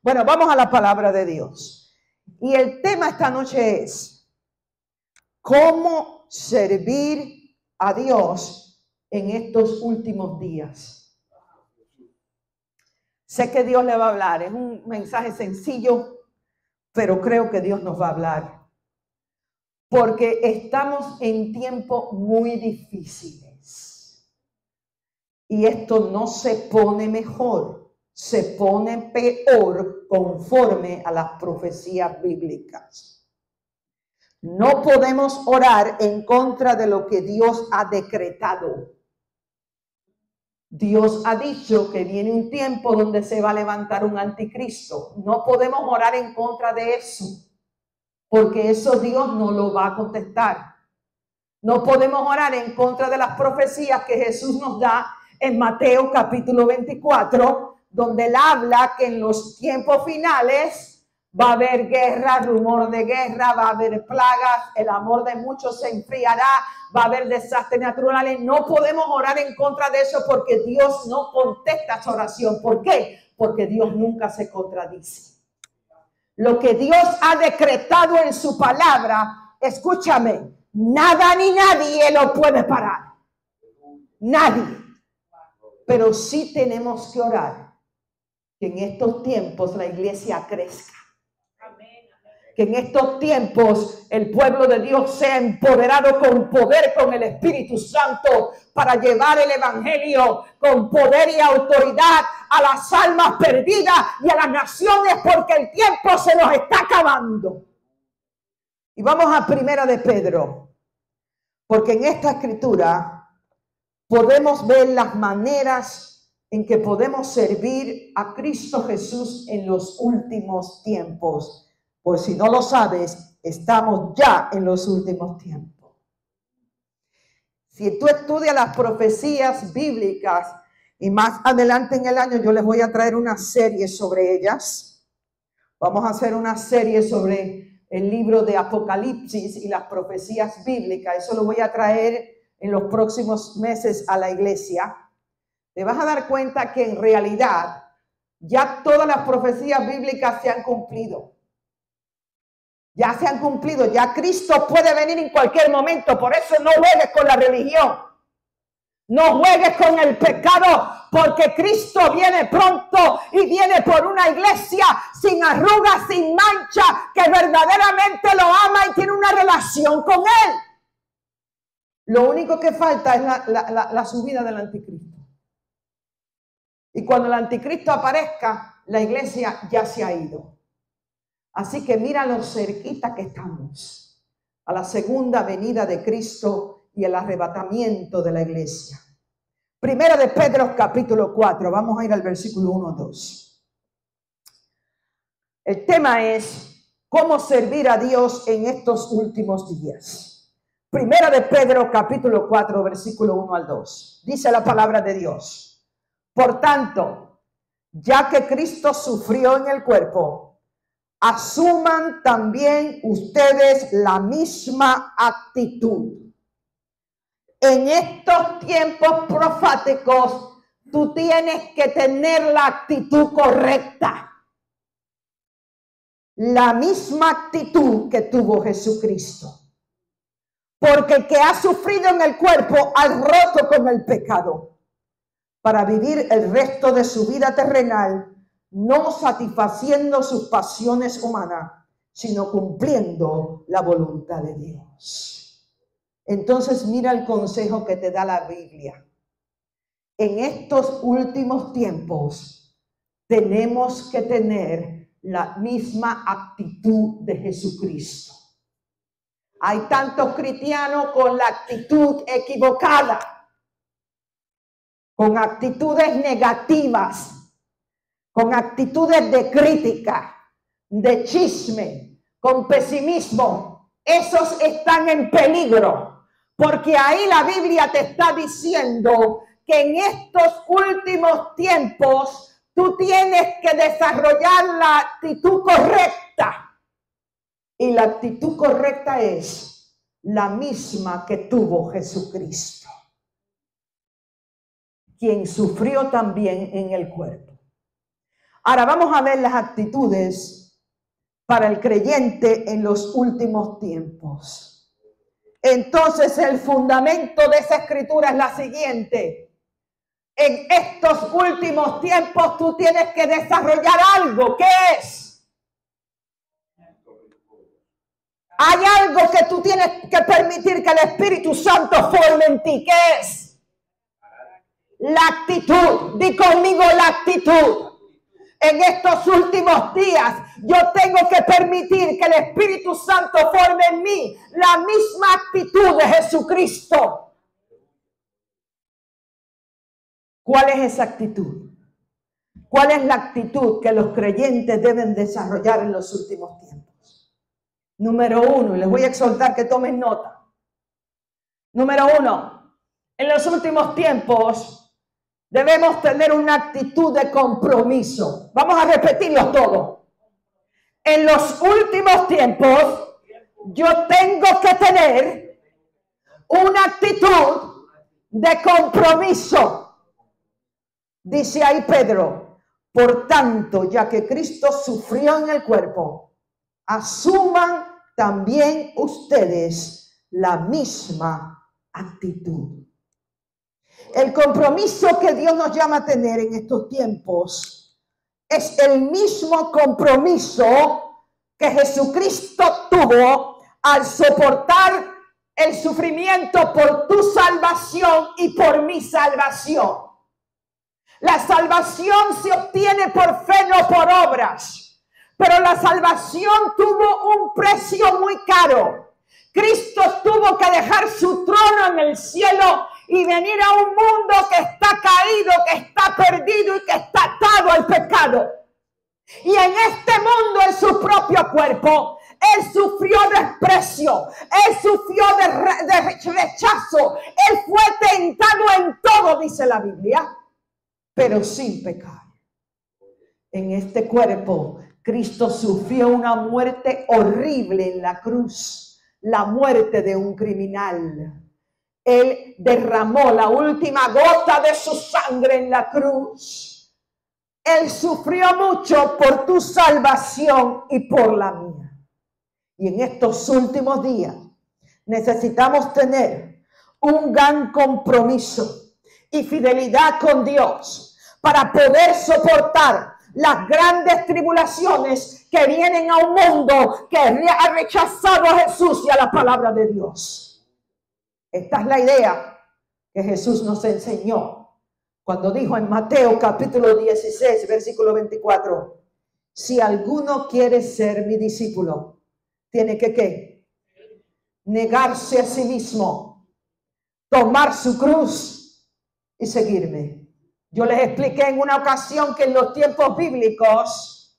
Bueno, vamos a la palabra de Dios. Y el tema esta noche es cómo servir a Dios en estos últimos días. Sé que Dios le va a hablar. Es un mensaje sencillo, pero creo que Dios nos va a hablar. Porque estamos en tiempos muy difíciles. Y esto no se pone mejor, se pone peor conforme a las profecías bíblicas. No podemos orar en contra de lo que Dios ha decretado. Dios ha dicho que viene un tiempo donde se va a levantar un anticristo. No podemos orar en contra de eso, porque eso Dios no lo va a contestar. No podemos orar en contra de las profecías que Jesús nos da en Mateo capítulo 24, donde él habla que en los tiempos finales va a haber guerra, rumor de guerra, va a haber plagas, el amor de muchos se enfriará, va a haber desastres naturales. No podemos orar en contra de eso porque Dios no contesta esa oración. ¿Por qué? Porque Dios nunca se contradice. Lo que Dios ha decretado en su palabra, escúchame, nada ni nadie lo puede parar. Nadie. Pero sí tenemos que orar que en estos tiempos la iglesia crezca. Que en estos tiempos el pueblo de Dios sea empoderado con poder, con el Espíritu Santo, para llevar el evangelio con poder y autoridad a las almas perdidas y a las naciones, porque el tiempo se nos está acabando. Y vamos a Primera de Pedro, porque en esta escritura podemos ver las maneras en que podemos servir a Cristo Jesús en los últimos tiempos. Por si no lo sabes, estamos ya en los últimos tiempos. Si tú estudias las profecías bíblicas, y más adelante en el año yo les voy a traer una serie sobre ellas. Vamos a hacer una serie sobre el libro de Apocalipsis y las profecías bíblicas. Eso lo voy a traer en los próximos meses a la iglesia. Te vas a dar cuenta que en realidad ya todas las profecías bíblicas se han cumplido. Ya se han cumplido, ya Cristo puede venir en cualquier momento. Por eso no juegues con la religión. No juegues con el pecado, porque Cristo viene pronto y viene por una iglesia sin arrugas, sin mancha, que verdaderamente lo ama y tiene una relación con Él. Lo único que falta es la subida del anticristo. Y cuando el anticristo aparezca, la iglesia ya se ha ido. Así que mira lo cerquita que estamos a la segunda venida de Cristo y el arrebatamiento de la iglesia. Primera de Pedro capítulo 4, vamos a ir al versículo 1-2. El tema es cómo servir a Dios en estos últimos días. Primera de Pedro capítulo 4, versículo 1-2. Dice la palabra de Dios: por tanto, ya que Cristo sufrió en el cuerpo, asuman también ustedes la misma actitud. En estos tiempos proféticos, tú tienes que tener la actitud correcta. La misma actitud que tuvo Jesucristo. Porque el que ha sufrido en el cuerpo ha roto con el pecado para vivir el resto de su vida terrenal, no satisfaciendo sus pasiones humanas, sino cumpliendo la voluntad de Dios. Entonces mira el consejo que te da la Biblia. En estos últimos tiempos tenemos que tener la misma actitud de Jesucristo. Hay tantos cristianos con la actitud equivocada, con actitudes negativas, con actitudes de crítica, de chisme, con pesimismo. Esos están en peligro, porque ahí la Biblia te está diciendo que en estos últimos tiempos tú tienes que desarrollar la actitud correcta. Y la actitud correcta es la misma que tuvo Jesucristo, quien sufrió también en el cuerpo. Ahora vamos a ver las actitudes para el creyente en los últimos tiempos. Entonces el fundamento de esa escritura es la siguiente. En estos últimos tiempos tú tienes que desarrollar algo. ¿Qué es? Hay algo que tú tienes que permitir que el Espíritu Santo forme en ti. ¿Qué es? La actitud. Di conmigo la actitud. En estos últimos días yo tengo que permitir que el Espíritu Santo forme en mí la misma actitud de Jesucristo. ¿Cuál es esa actitud? ¿Cuál es la actitud que los creyentes deben desarrollar en los últimos tiempos? Número 1, y les voy a exhortar que tomen nota. Número 1, en los últimos tiempos debemos tener una actitud de compromiso. Vamos a repetirlo todo. En los últimos tiempos, yo tengo que tener una actitud de compromiso. Dice ahí Pedro, por tanto, ya que Cristo sufrió en el cuerpo, asuman también ustedes la misma actitud. El compromiso que Dios nos llama a tener en estos tiempos es el mismo compromiso que Jesucristo tuvo al soportar el sufrimiento por tu salvación y por mi salvación. La salvación se obtiene por fe, no por obras, pero la salvación tuvo un precio muy caro. Cristo tuvo que dejar su trono en el cielo y venir a un mundo que está caído, que está perdido y que está atado al pecado. Y en este mundo, en su propio cuerpo, Él sufrió desprecio, Él sufrió de rechazo, Él fue tentado en todo, dice la Biblia, pero sin pecar. En este cuerpo, Cristo sufrió una muerte horrible en la cruz, la muerte de un criminal. Él derramó la última gota de su sangre en la cruz. Él sufrió mucho por tu salvación y por la mía. Y en estos últimos días necesitamos tener un gran compromiso y fidelidad con Dios para poder soportar las grandes tribulaciones que vienen a un mundo que ha rechazado a Jesús y a la palabra de Dios. Esta es la idea que Jesús nos enseñó cuando dijo en Mateo capítulo 16, versículo 24, si alguno quiere ser mi discípulo, tiene que ¿qué? Negarse a sí mismo, tomar su cruz y seguirme. Yo les expliqué en una ocasión que en los tiempos bíblicos,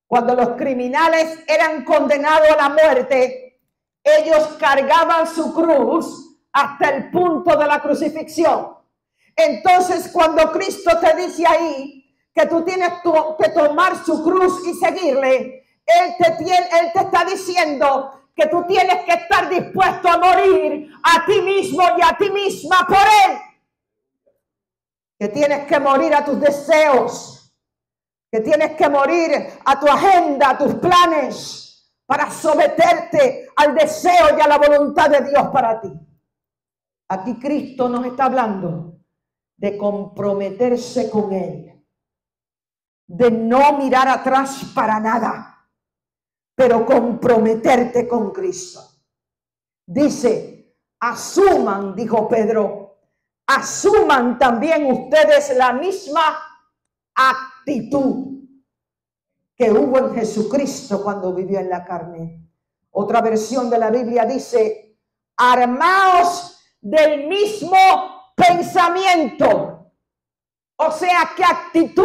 cuando los criminales eran condenados a la muerte, ellos cargaban su cruz hasta el punto de la crucifixión. Entonces, cuando Cristo te dice ahí que tú tienes que tomar su cruz y seguirle, Él te está diciendo que tú tienes que estar dispuesto a morir a ti mismo y a ti misma por Él. Que tienes que morir a tus deseos, que tienes que morir a tu agenda, a tus planes, para someterte al deseo y a la voluntad de Dios para ti. Aquí Cristo nos está hablando de comprometerse con Él, de no mirar atrás para nada, pero comprometerte con Cristo. Dice, asuman, dijo Pedro, asuman también ustedes la misma actitud que hubo en Jesucristo cuando vivió en la carne. Otra versión de la Biblia dice, armaos del mismo pensamiento. O sea que actitud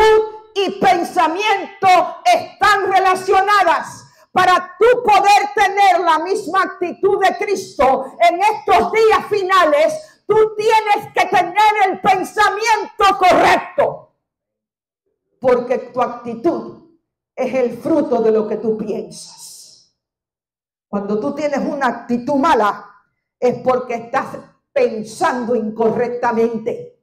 y pensamiento están relacionadas. Para tú poder tener la misma actitud de Cristo en estos días finales, tú tienes que tener el pensamiento correcto. Porque tu actitud es el fruto de lo que tú piensas. Cuando tú tienes una actitud mala, es porque estás pensando incorrectamente.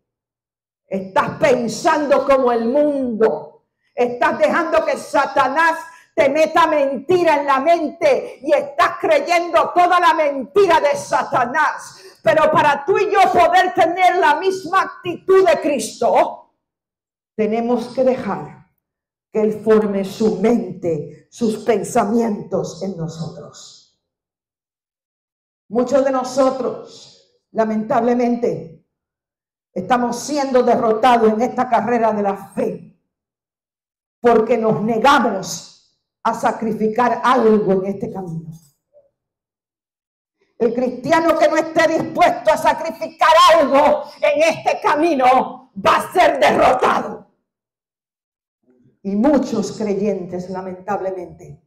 Estás pensando como el mundo. Estás dejando que Satanás te meta mentira en la mente y estás creyendo toda la mentira de Satanás. Pero para tú y yo poder tener la misma actitud de Cristo, tenemos que dejar que Él forme su mente, sus pensamientos en nosotros. Muchos de nosotros, lamentablemente, estamos siendo derrotados en esta carrera de la fe porque nos negamos a sacrificar algo en este camino. El cristiano que no esté dispuesto a sacrificar algo en este camino va a ser derrotado. Y muchos creyentes, lamentablemente,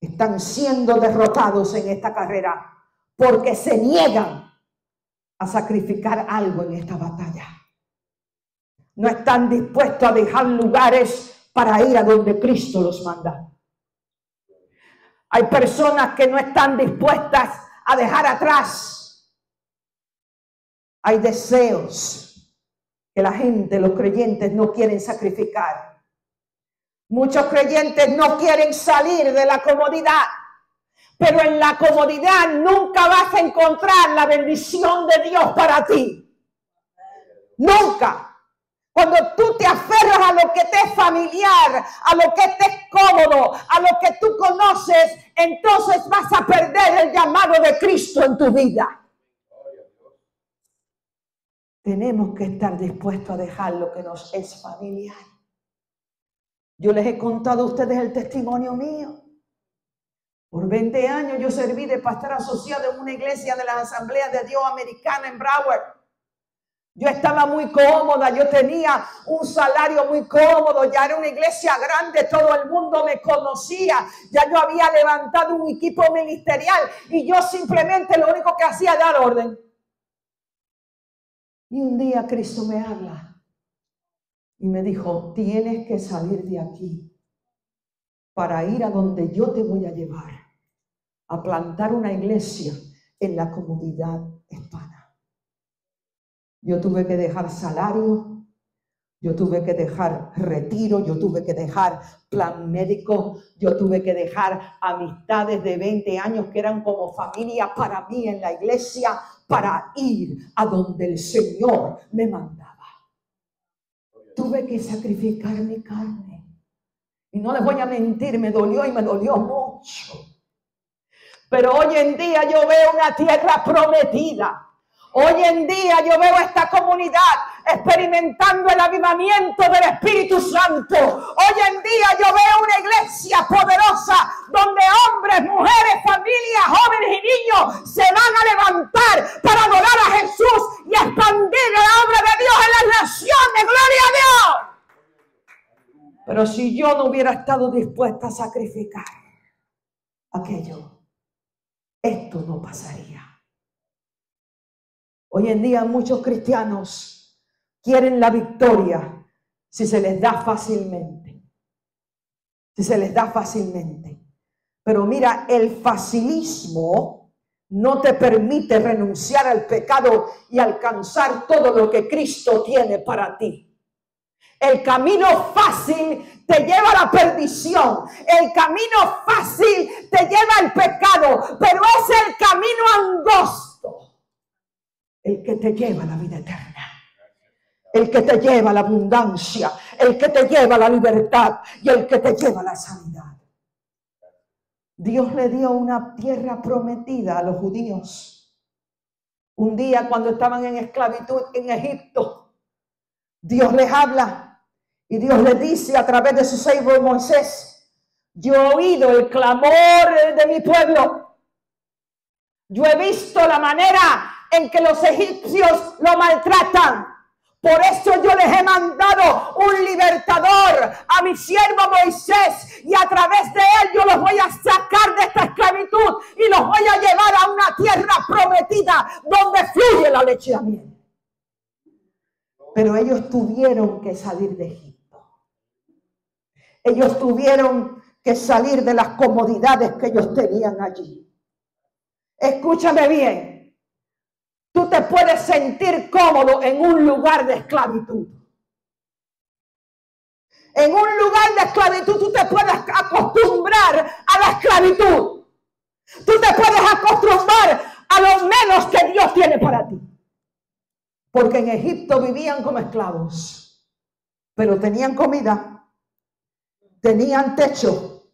están siendo derrotados en esta carrera porque se niegan a sacrificar algo en esta batalla. No están dispuestos a dejar lugares para ir a donde Cristo los manda. Hay personas que no están dispuestas a dejar atrás. Hay deseos que la gente, los creyentes, no quieren sacrificar. Muchos creyentes no quieren salir de la comodidad, pero en la comodidad nunca vas a encontrar la bendición de Dios para ti. Nunca. Cuando tú te aferras a lo que te es familiar, a lo que te es cómodo, a lo que tú conoces, entonces vas a perder el llamado de Cristo en tu vida. Tenemos que estar dispuestos a dejar lo que nos es familiar. Yo les he contado a ustedes el testimonio mío. Por 20 años yo serví de pastor asociado en una iglesia de las Asambleas de Dios Americana en Broward. Yo estaba muy cómoda, yo tenía un salario muy cómodo, ya era una iglesia grande, todo el mundo me conocía, ya yo había levantado un equipo ministerial y yo simplemente lo único que hacía era dar orden. Y un día Cristo me habla y me dijo, tienes que salir de aquí para ir a donde yo te voy a llevar, a plantar una iglesia en la comunidad hispana. Yo tuve que dejar salario, yo tuve que dejar retiro, yo tuve que dejar plan médico, yo tuve que dejar amistades de 20 años que eran como familia para mí en la iglesia para ir a donde el Señor me mandaba. Tuve que sacrificar mi carne. Y no les voy a mentir, me dolió y me dolió mucho. Pero hoy en día yo veo una tierra prometida. Hoy en día yo veo esta comunidad experimentando el avivamiento del Espíritu Santo. Hoy en día yo veo una iglesia poderosa donde hombres, mujeres, familias, jóvenes y niños se van a levantar para adorar a Jesús y expandir la obra de Dios en las naciones. ¡Gloria a Dios! Pero si yo no hubiera estado dispuesta a sacrificar aquello, esto no pasaría. Hoy en día muchos cristianos quieren la victoria si se les da fácilmente. Si se les da fácilmente. Pero mira, el facilismo no te permite renunciar al pecado y alcanzar todo lo que Cristo tiene para ti. El camino fácil te lleva a la perdición. El camino fácil te lleva al pecado, pero es el camino angosto el que te lleva a la vida eterna, el que te lleva a la abundancia, el que te lleva a la libertad y el que te lleva a la sanidad. Dios le dio una tierra prometida a los judíos. Un día cuando estaban en esclavitud en Egipto, Dios les habla y Dios les dice a través de su siervo Moisés, yo he oído el clamor de mi pueblo. Yo he visto la manera en que los egipcios lo maltratan. Por eso yo les he mandado un libertador a mi siervo Moisés y a través de él yo los voy a sacar de esta esclavitud y los voy a llevar a una tierra prometida donde fluye la leche y la miel. Pero ellos tuvieron que salir de Egipto. Ellos tuvieron que salir de las comodidades que ellos tenían allí. Escúchame bien. Tú te puedes sentir cómodo en un lugar de esclavitud. En un lugar de esclavitud tú te puedes acostumbrar a la esclavitud. Tú te puedes acostumbrar a lo menos que Dios tiene para ti. Porque en Egipto vivían como esclavos, pero tenían comida, tenían techo,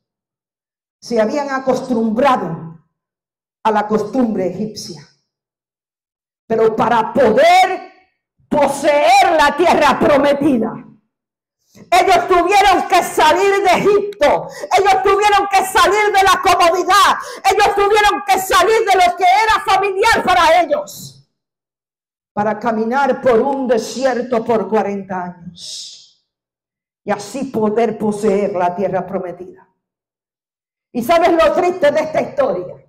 se habían acostumbrado a la costumbre egipcia. Pero para poder poseer la tierra prometida, ellos tuvieron que salir de Egipto, ellos tuvieron que salir de la comodidad, ellos tuvieron que salir de lo que era familiar para ellos, para caminar por un desierto por 40 años y así poder poseer la tierra prometida. ¿Y sabes lo triste de esta historia?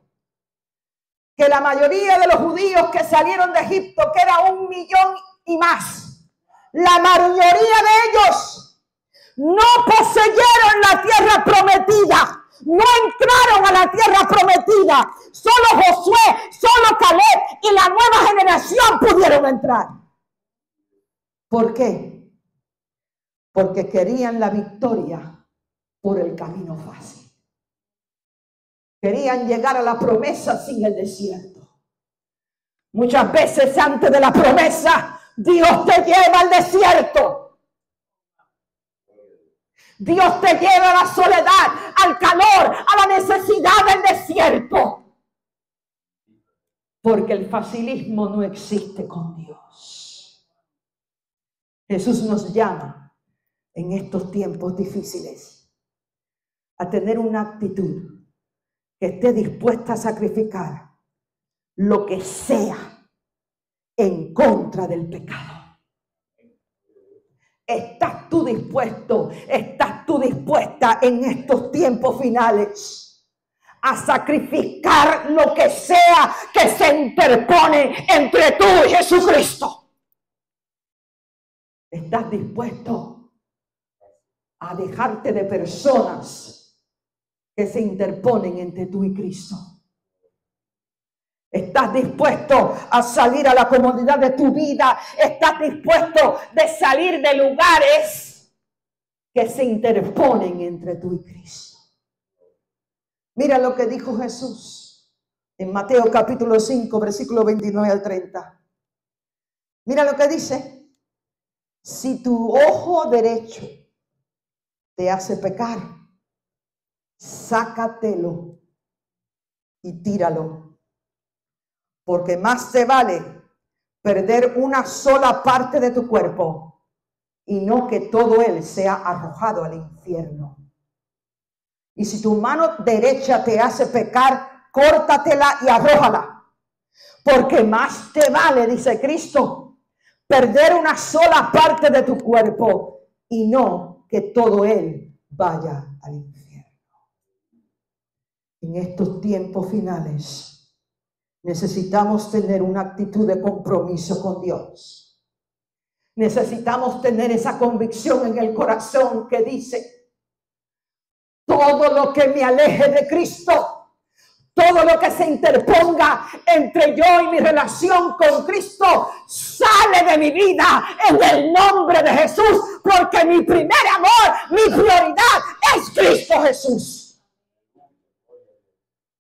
Que la mayoría de los judíos que salieron de Egipto, que era 1 millón y más, la mayoría de ellos no poseyeron la tierra prometida. No entraron a la tierra prometida. Solo Josué, solo Caleb y la nueva generación pudieron entrar. ¿Por qué? Porque querían la victoria por el camino fácil. Querían llegar a la promesa sin el desierto. Muchas veces antes de la promesa, Dios te lleva al desierto. Dios te lleva a la soledad, al calor, a la necesidad del desierto. Porque el facilismo no existe con Dios. Jesús nos llama en estos tiempos difíciles a tener una actitud que esté dispuesta a sacrificar lo que sea en contra del pecado. ¿Estás tú dispuesto? ¿Estás tú dispuesta en estos tiempos finales a sacrificar lo que sea que se interpone entre tú y Jesucristo? ¿Estás dispuesto a dejarte de personas que se interponen entre tú y Cristo? ¿Estás dispuesto a salir a la comodidad de tu vida? ¿Estás dispuesto de salir de lugares que se interponen entre tú y Cristo? Mira lo que dijo Jesús en Mateo capítulo 5, versículo 29 al 30. Mira lo que dice. Si tu ojo derecho te hace pecar, sácatelo y tíralo. Porque más te vale perder una sola parte de tu cuerpo y no que todo él sea arrojado al infierno. Y si tu mano derecha te hace pecar, córtatela y arrójala. Porque más te vale, dice Cristo, perder una sola parte de tu cuerpo y no que todo él vaya al infierno. En estos tiempos finales, necesitamos tener una actitud de compromiso con Dios. Necesitamos tener esa convicción en el corazón que dice: todo lo que me aleje de Cristo, todo lo que se interponga entre yo y mi relación con Cristo, sale de mi vida en el nombre de Jesús, porque mi primer amor, mi prioridad es Cristo Jesús.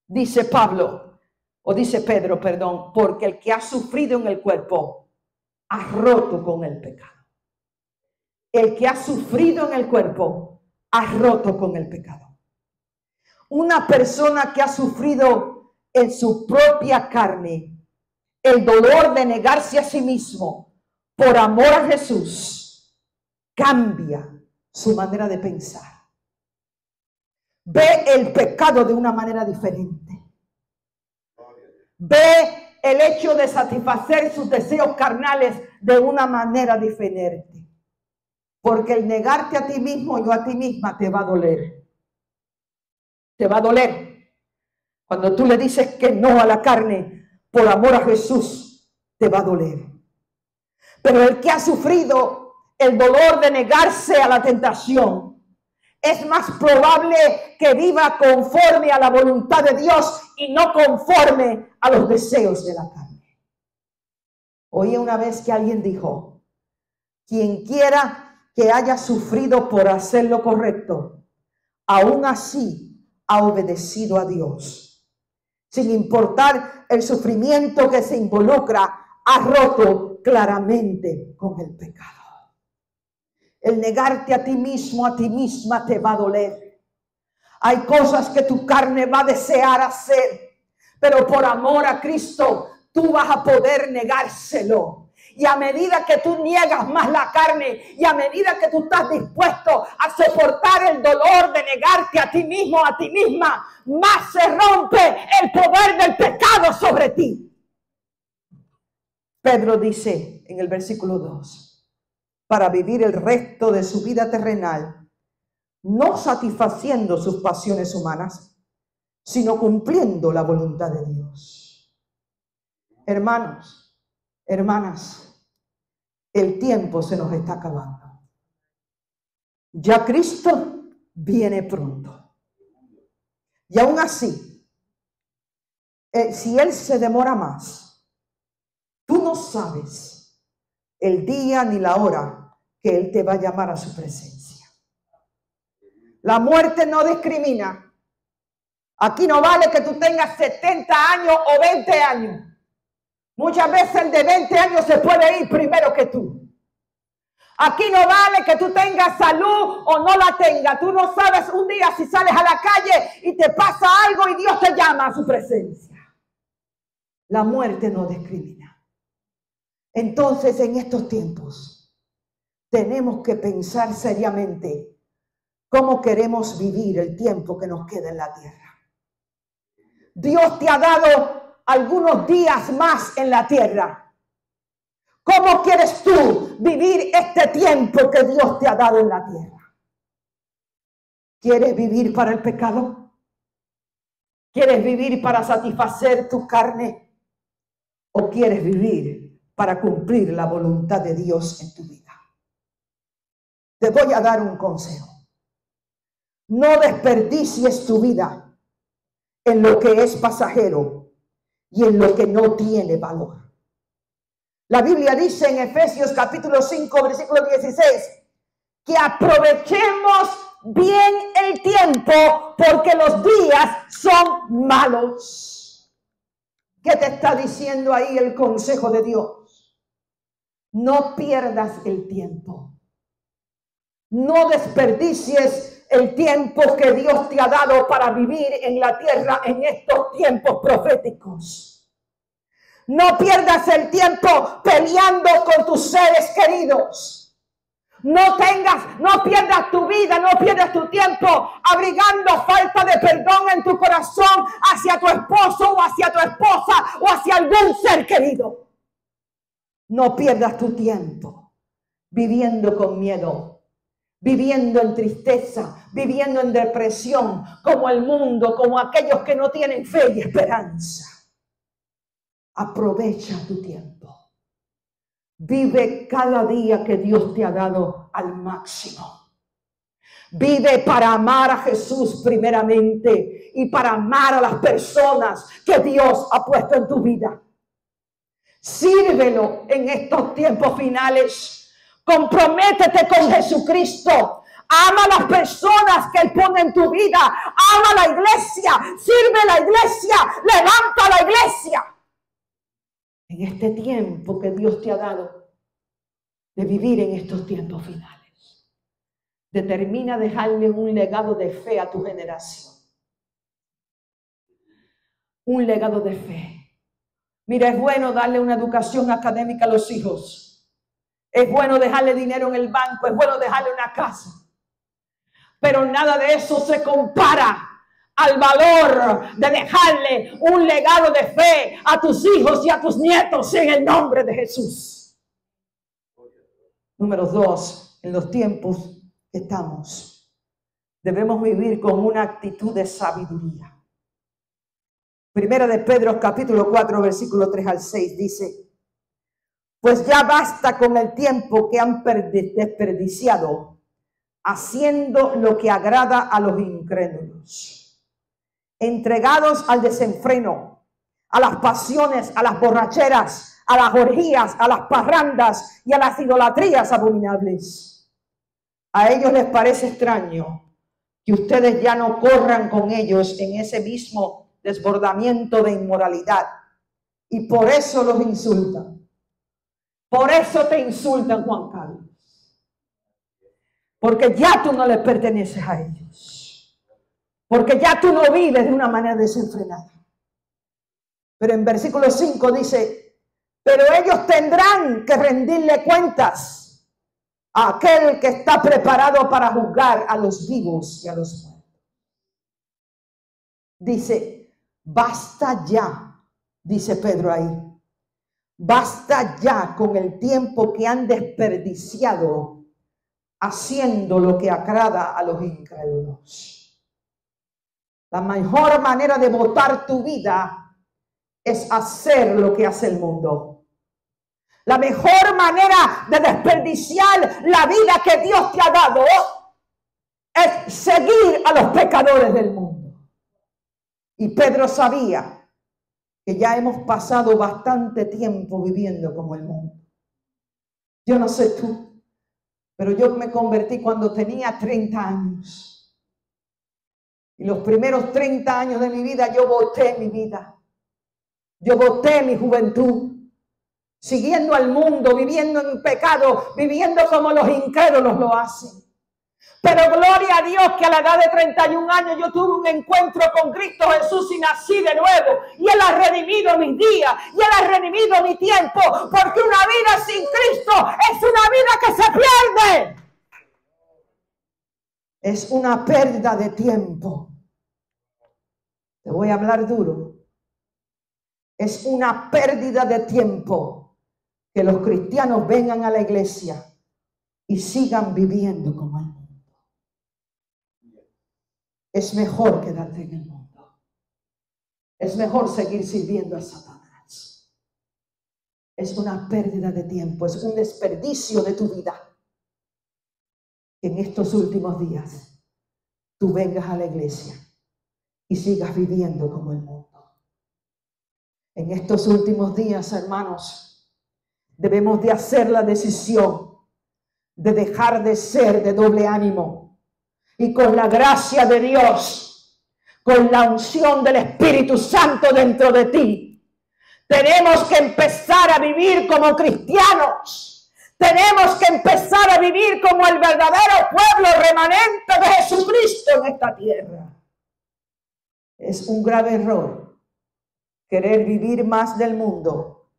Dice Pablo, o dice Pedro, perdón, porque el que ha sufrido en el cuerpo ha roto con el pecado. El que ha sufrido en el cuerpo ha roto con el pecado. Una persona que ha sufrido en su propia carne el dolor de negarse a sí mismo por amor a Jesús, cambia su manera de pensar. Ve el pecado de una manera diferente. Ve el hecho de satisfacer sus deseos carnales de una manera diferente. Porque el negarte a ti mismo y a ti misma te va a doler. Te va a doler. Cuando tú le dices que no a la carne por amor a Jesús, te va a doler. Pero el que ha sufrido el dolor de negarse a la tentación, es más probable que viva conforme a la voluntad de Dios y no conforme a los deseos de la carne. Oí una vez que alguien dijo: quien quiera que haya sufrido por hacer lo correcto, aún así ha obedecido a Dios. Sin importar el sufrimiento que se involucra, ha roto claramente con el pecado. El negarte a ti mismo, a ti misma, te va a doler. Hay cosas que tu carne va a desear hacer, pero por amor a Cristo, tú vas a poder negárselo. Y a medida que tú niegas más la carne, y a medida que tú estás dispuesto a soportar el dolor de negarte a ti mismo, a ti misma, más se rompe el poder del pecado sobre ti. Pedro dice en el versículo 2, para vivir el resto de su vida terrenal, no satisfaciendo sus pasiones humanas, sino cumpliendo la voluntad de Dios. Hermanos, hermanas, el tiempo se nos está acabando. Ya Cristo viene pronto. Y aún así, si Él se demora más, tú no sabes el día ni la hora que Él te va a llamar a su presencia. La muerte no discrimina. Aquí no vale que tú tengas 70 años o 20 años. Muchas veces el de 20 años se puede ir primero que tú. Aquí no vale que tú tengas salud o no la tengas. Tú no sabes un día si sales a la calle y te pasa algo y Dios te llama a su presencia. La muerte no discrimina. Entonces, en estos tiempos, tenemos que pensar seriamente cómo queremos vivir el tiempo que nos queda en la tierra. Dios te ha dado algunos días más en la tierra. ¿Cómo quieres tú vivir este tiempo que Dios te ha dado en la tierra? ¿Quieres vivir para el pecado? ¿Quieres vivir para satisfacer tu carne? ¿O quieres vivir para cumplir la voluntad de Dios en tu vida? Te voy a dar un consejo. No desperdicies tu vida en lo que es pasajero y en lo que no tiene valor. La Biblia dice en Efesios capítulo 5, versículo 16, que aprovechemos bien el tiempo porque los días son malos. ¿Qué te está diciendo ahí el consejo de Dios? No pierdas el tiempo. No desperdicies el tiempo que Dios te ha dado para vivir en la tierra en estos tiempos proféticos. No pierdas el tiempo peleando con tus seres queridos. No pierdas tu vida, no pierdas tu tiempo abrigando falta de perdón en tu corazón hacia tu esposo o hacia tu esposa o hacia algún ser querido. No pierdas tu tiempo viviendo con miedo, viviendo en tristeza, viviendo en depresión, como el mundo, como aquellos que no tienen fe y esperanza. Aprovecha tu tiempo. Vive cada día que Dios te ha dado al máximo. Vive para amar a Jesús primeramente y para amar a las personas que Dios ha puesto en tu vida. Sírvelo en estos tiempos finales. Comprométete con Jesucristo. Ama a las personas que Él pone en tu vida. Ama a la iglesia. Sirve a la iglesia. Levanta a la iglesia. En este tiempo que Dios te ha dado de vivir en estos tiempos finales, determina dejarle un legado de fe a tu generación. Un legado de fe. Mira, es bueno darle una educación académica a los hijos. Es bueno dejarle dinero en el banco. Es bueno dejarle una casa. Pero nada de eso se compara al valor de dejarle un legado de fe a tus hijos y a tus nietos en el nombre de Jesús. Número 2, en los tiempos que estamos, debemos vivir con una actitud de sabiduría. Primera de Pedro, capítulo 4, versículo 3 al 6, dice: pues ya basta con el tiempo que han desperdiciado haciendo lo que agrada a los incrédulos, entregados al desenfreno, a las pasiones, a las borracheras, a las orgías, a las parrandas y a las idolatrías abominables. A ellos les parece extraño que ustedes ya no corran con ellos en ese mismo desbordamiento de inmoralidad. Y por eso los insultan. Por eso te insultan, Juan Carlos. Porque ya tú no les perteneces a ellos. Porque ya tú no vives de una manera desenfrenada. Pero en versículo 5 dice, pero ellos tendrán que rendirle cuentas a aquel que está preparado para juzgar a los vivos y a los muertos. Dice, basta ya, dice Pedro ahí, basta ya con el tiempo que han desperdiciado haciendo lo que agrada a los incrédulos. La mejor manera de botar tu vida es hacer lo que hace el mundo. La mejor manera de desperdiciar la vida que Dios te ha dado es seguir a los pecadores del mundo. Y Pedro sabía que ya hemos pasado bastante tiempo viviendo como el mundo. Yo no sé tú, pero yo me convertí cuando tenía 30 años. Y los primeros 30 años de mi vida yo boté mi vida. Yo boté mi juventud, siguiendo al mundo, viviendo en pecado, viviendo como los incrédulos lo hacen. Pero gloria a Dios que a la edad de 31 años yo tuve un encuentro con Cristo Jesús y nací de nuevo. Y Él ha redimido mis días, y Él ha redimido mi tiempo, porque una vida sin Cristo es una vida que se pierde. Es una pérdida de tiempo. Te voy a hablar duro. Es una pérdida de tiempo que los cristianos vengan a la iglesia y sigan viviendo como el mundo. Es mejor quedarte en el mundo. Es mejor seguir sirviendo a Satanás. Es una pérdida de tiempo, es un desperdicio de tu vida. En estos últimos días, tú vengas a la iglesia y sigas viviendo como el mundo. En estos últimos días, hermanos, debemos de hacer la decisión de dejar de ser de doble ánimo y con la gracia de Dios, con la unción del Espíritu Santo dentro de ti, tenemos que empezar a vivir como cristianos. Tenemos que empezar a vivir como el verdadero pueblo remanente de Jesucristo en esta tierra. Es un grave error querer vivir más del mundo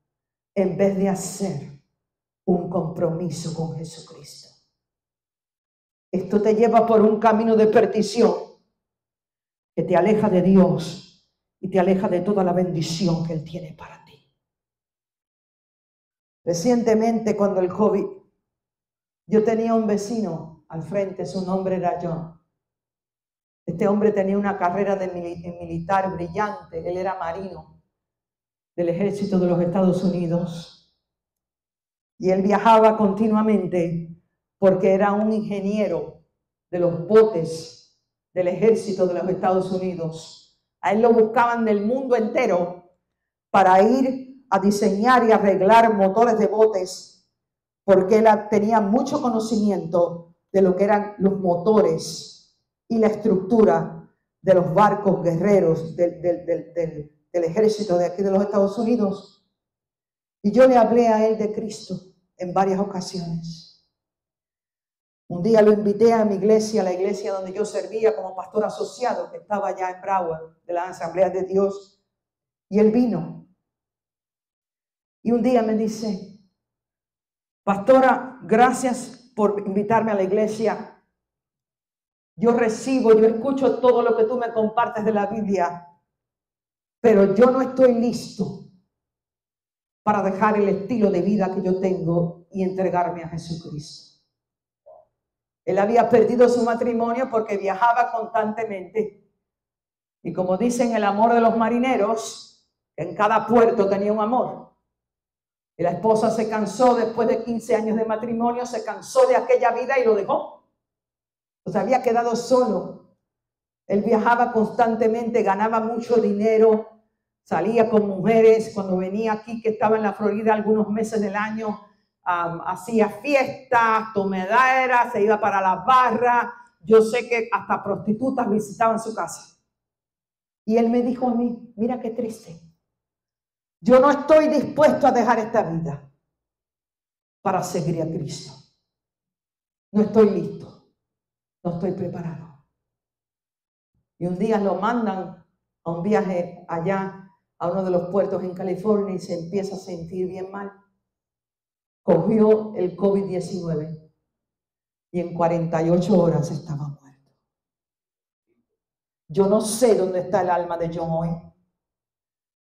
en vez de hacer un compromiso con Jesucristo. Esto te lleva por un camino de perdición que te aleja de Dios y te aleja de toda la bendición que Él tiene para ti. Recientemente, cuando el COVID, yo tenía un vecino al frente, su nombre era John. Este hombre tenía una carrera de militar brillante, él era marino del ejército de los Estados Unidos. Y él viajaba continuamente porque era un ingeniero de los botes del ejército de los Estados Unidos. A él lo buscaban del mundo entero para ir a diseñar y arreglar motores de botes, porque él tenía mucho conocimiento de lo que eran los motores y la estructura de los barcos guerreros del ejército de aquí de los Estados Unidos. Y yo le hablé a él de Cristo en varias ocasiones. Un día lo invité a mi iglesia, la iglesia donde yo servía como pastor asociado, que estaba allá en Broward, de la Asamblea de Dios, y él vino. Y un día me dice, pastora, gracias por invitarme a la iglesia. Yo escucho todo lo que tú me compartes de la Biblia, pero yo no estoy listo para dejar el estilo de vida que yo tengo y entregarme a Jesucristo. Él había perdido su matrimonio porque viajaba constantemente. Y como dicen el amor de los marineros, en cada puerto tenía un amor. Y la esposa se cansó después de 15 años de matrimonio, se cansó de aquella vida y lo dejó. O sea, había quedado solo. Él viajaba constantemente, ganaba mucho dinero, salía con mujeres. Cuando venía aquí, que estaba en la Florida algunos meses del año, hacía fiestas, tomedera, se iba para las barras. Yo sé que hasta prostitutas visitaban su casa. Y él me dijo a mí, mira qué triste. Yo no estoy dispuesto a dejar esta vida para seguir a Cristo. No estoy listo. No estoy preparado. Y un día lo mandan a un viaje allá a uno de los puertos en California y se empieza a sentir bien mal. Cogió el COVID-19 y en 48 horas estaba muerto. Yo no sé dónde está el alma de John hoy.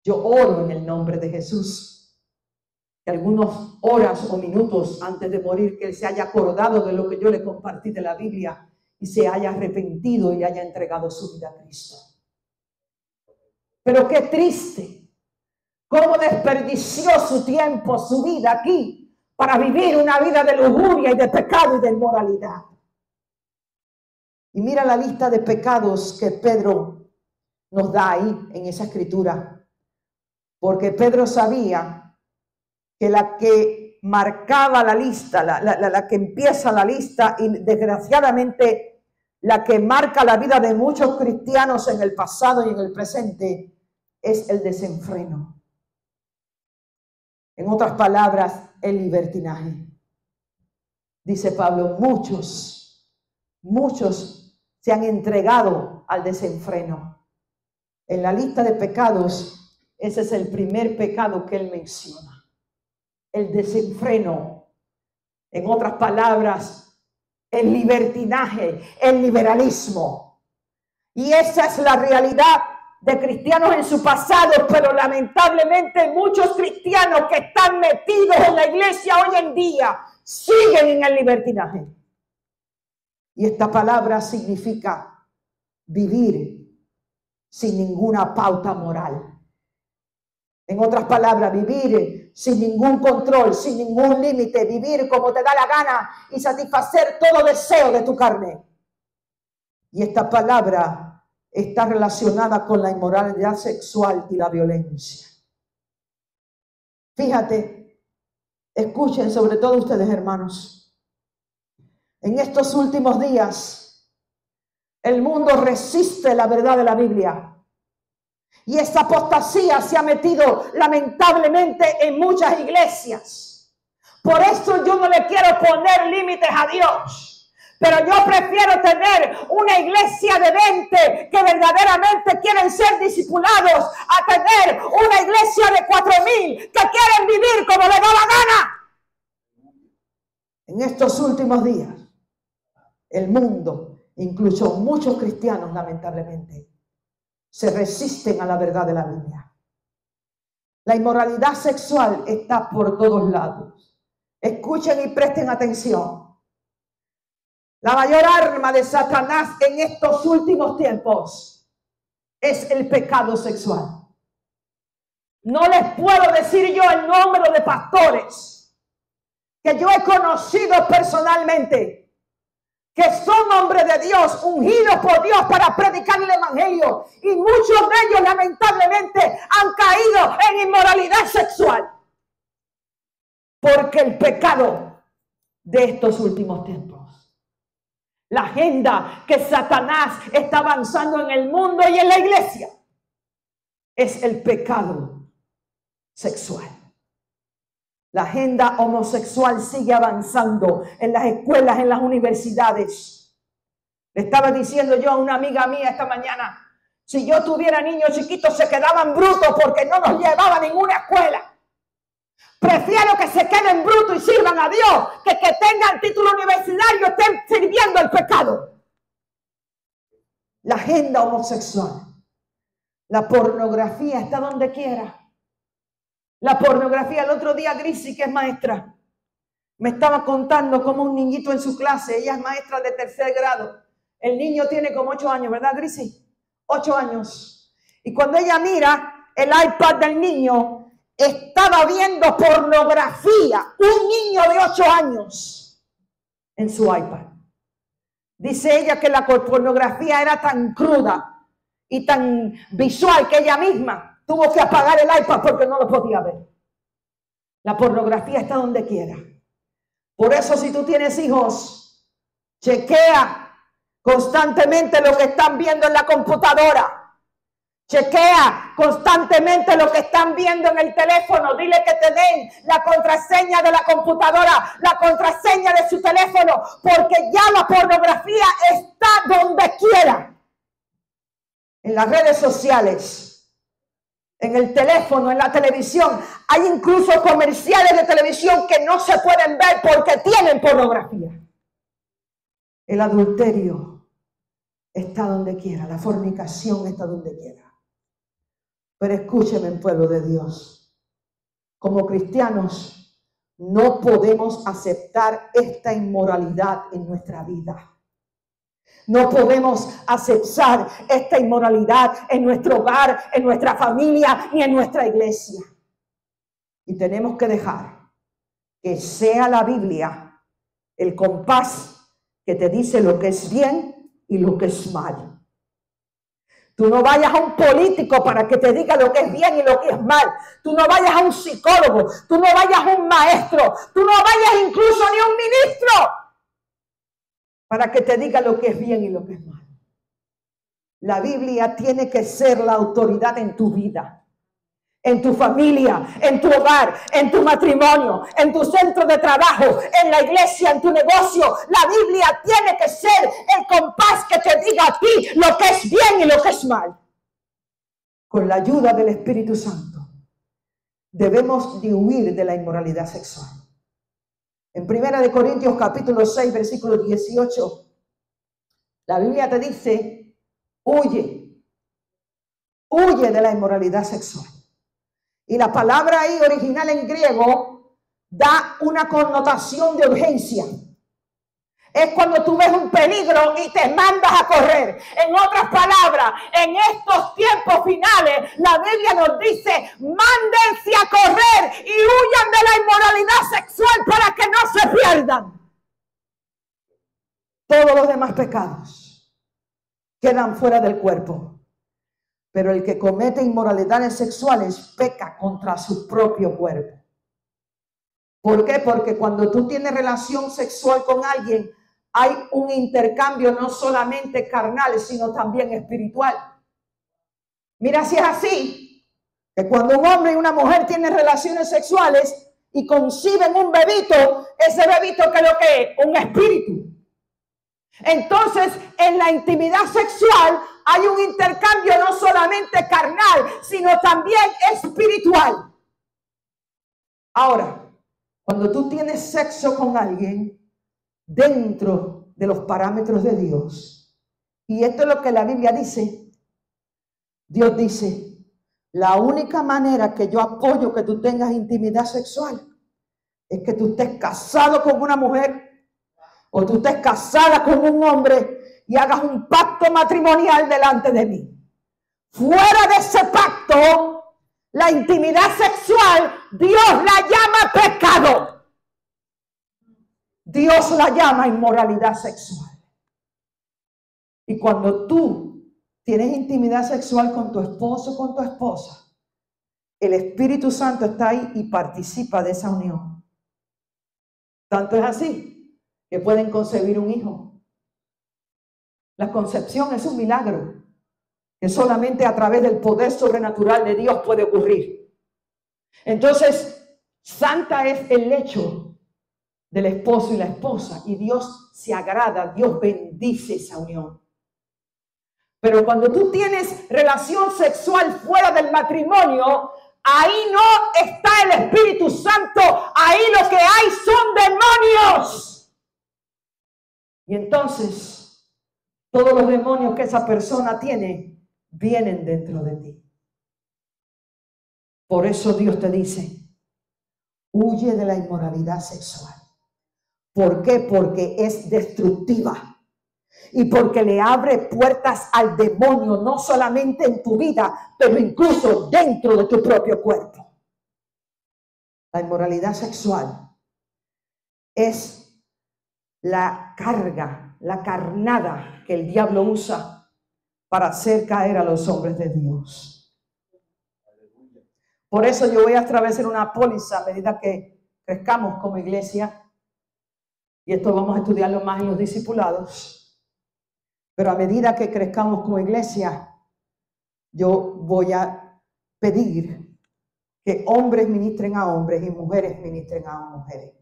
Yo oro en el nombre de Jesús, que algunas horas o minutos antes de morir, que él se haya acordado de lo que yo le compartí de la Biblia y se haya arrepentido y haya entregado su vida a Cristo. Pero qué triste, cómo desperdició su tiempo, su vida aquí, para vivir una vida de lujuria y de pecado y de inmoralidad. Y mira la lista de pecados que Pedro nos da ahí en esa escritura. Porque Pedro sabía que la que marcaba la lista, la que empieza la lista y desgraciadamente la que marca la vida de muchos cristianos en el pasado y en el presente es el desenfreno. En otras palabras, el libertinaje. Dice Pablo, muchos se han entregado al desenfreno. En la lista de pecados, ese es el primer pecado que él menciona. El desenfreno. En otras palabras, el libertinaje, el liberalismo. Y esa es la realidad de cristianos en su pasado, pero lamentablemente muchos cristianos que están metidos en la iglesia hoy en día siguen en el libertinaje. Y esta palabra significa vivir sin ninguna pauta moral. En otras palabras, vivir sin ningún control, sin ningún límite, vivir como te da la gana y satisfacer todo deseo de tu carne. Y esta palabra está relacionada con la inmoralidad sexual y la violencia. Fíjate, escuchen sobre todo ustedes, hermanos. En estos últimos días, el mundo resiste la verdad de la Biblia. Y esta apostasía se ha metido lamentablemente en muchas iglesias. Por eso yo no le quiero poner límites a Dios. Pero yo prefiero tener una iglesia de 20 que verdaderamente quieren ser discipulados a tener una iglesia de 4,000 que quieren vivir como les da la gana. En estos últimos días, el mundo, incluso muchos cristianos lamentablemente, se resisten a la verdad de la Biblia. La inmoralidad sexual está por todos lados. Escuchen y presten atención. La mayor arma de Satanás en estos últimos tiempos es el pecado sexual. No les puedo decir yo el número de pastores que yo he conocido personalmente, que son hombres de Dios, ungidos por Dios para predicar el evangelio. Y muchos de ellos lamentablemente han caído en inmoralidad sexual. Porque el pecado de estos últimos tiempos. La agenda que Satanás está avanzando en el mundo y en la iglesia es el pecado sexual. La agenda homosexual sigue avanzando en las escuelas, en las universidades. Le estaba diciendo yo a una amiga mía esta mañana, si yo tuviera niños chiquitos se quedaban brutos porque no nos llevaba a ninguna escuela. Prefiero que se queden brutos y sirvan a Dios que tengan título universitario y estén sirviendo el pecado. La agenda homosexual. La pornografía está donde quiera. La pornografía. El otro día Grisi, que es maestra, me estaba contando cómo un niñito en su clase, ella es maestra de 3er grado. El niño tiene como 8 años, ¿verdad, Grisi? 8 años. Y cuando ella mira el iPad del niño, estaba viendo pornografía, un niño de 8 años en su iPad. Dice ella que la pornografía era tan cruda y tan visual que ella misma tuvo que apagar el iPad porque no lo podía ver. La pornografía está donde quiera. Por eso, si tú tienes hijos, chequea constantemente lo que están viendo en la computadora. Chequea constantemente lo que están viendo en el teléfono. Dile que te den la contraseña de la computadora, la contraseña de su teléfono, porque ya la pornografía está donde quiera. En las redes sociales, en el teléfono, en la televisión. Hay incluso comerciales de televisión que no se pueden ver porque tienen pornografía. El adulterio está donde quiera, la fornicación está donde quiera. Pero escúcheme, pueblo de Dios, como cristianos no podemos aceptar esta inmoralidad en nuestra vida. No podemos aceptar esta inmoralidad en nuestro hogar, en nuestra familia ni en nuestra iglesia. Y tenemos que dejar que sea la Biblia el compás que te dice lo que es bien y lo que es mal. Tú no vayas a un político para que te diga lo que es bien y lo que es mal. Tú no vayas a un psicólogo. Tú no vayas a un maestro. Tú no vayas incluso ni a un ministro para que te diga lo que es bien y lo que es mal. La Biblia tiene que ser la autoridad en tu vida, en tu familia, en tu hogar, en tu matrimonio, en tu centro de trabajo, en la iglesia, en tu negocio. La Biblia tiene que ser el compás que te diga a ti lo que es bien y lo que es mal. Con la ayuda del Espíritu Santo, debemos de huir de la inmoralidad sexual. En 1 Corintios capítulo 6, versículo 18, la Biblia te dice, huye de la inmoralidad sexual. Y la palabra ahí original en griego da una connotación de urgencia. Es cuando tú ves un peligro y te mandas a correr. En otras palabras, en estos tiempos finales, la Biblia nos dice, mándense a correr y huyan de la inmoralidad sexual para que no se pierdan. Todos los demás pecados quedan fuera del cuerpo. Pero el que comete inmoralidades sexuales peca contra su propio cuerpo. ¿Por qué? Porque cuando tú tienes relación sexual con alguien, hay un intercambio no solamente carnal, sino también espiritual. Mira si es así, que cuando un hombre y una mujer tienen relaciones sexuales y conciben un bebito, ese bebito ¿qué es lo que es? Un espíritu. Entonces, en la intimidad sexual hay un intercambio no solamente carnal, sino también espiritual. Ahora, cuando tú tienes sexo con alguien dentro de los parámetros de Dios, y esto es lo que la Biblia dice, Dios dice, la única manera que yo apoyo que tú tengas intimidad sexual es que tú estés casado con una mujer o tú estés casada con un hombre y hagas un pacto matrimonial delante de mí. Fuera de ese pacto, la intimidad sexual, Dios la llama pecado. Dios la llama inmoralidad sexual. Y cuando tú tienes intimidad sexual con tu esposo o con tu esposa, el Espíritu Santo está ahí y participa de esa unión. Tanto es así que pueden concebir un hijo. La concepción es un milagro que solamente a través del poder sobrenatural de Dios puede ocurrir. Entonces, santa es el hecho del esposo y la esposa, y Dios se agrada, Dios bendice esa unión. Pero cuando tú tienes relación sexual fuera del matrimonio, ahí no está el Espíritu Santo, ahí lo que hay son demonios. Y entonces, todos los demonios que esa persona tiene, vienen dentro de ti. Por eso Dios te dice, huye de la inmoralidad sexual. ¿Por qué? Porque es destructiva. Y porque le abre puertas al demonio, no solamente en tu vida, pero incluso dentro de tu propio cuerpo. La inmoralidad sexual es la carga, la carnada que el diablo usa para hacer caer a los hombres de Dios. Por eso yo voy a establecer una póliza a medida que crezcamos como iglesia. Y esto vamos a estudiarlo más en los discipulados. Pero a medida que crezcamos como iglesia, yo voy a pedir que hombres ministren a hombres y mujeres ministren a mujeres.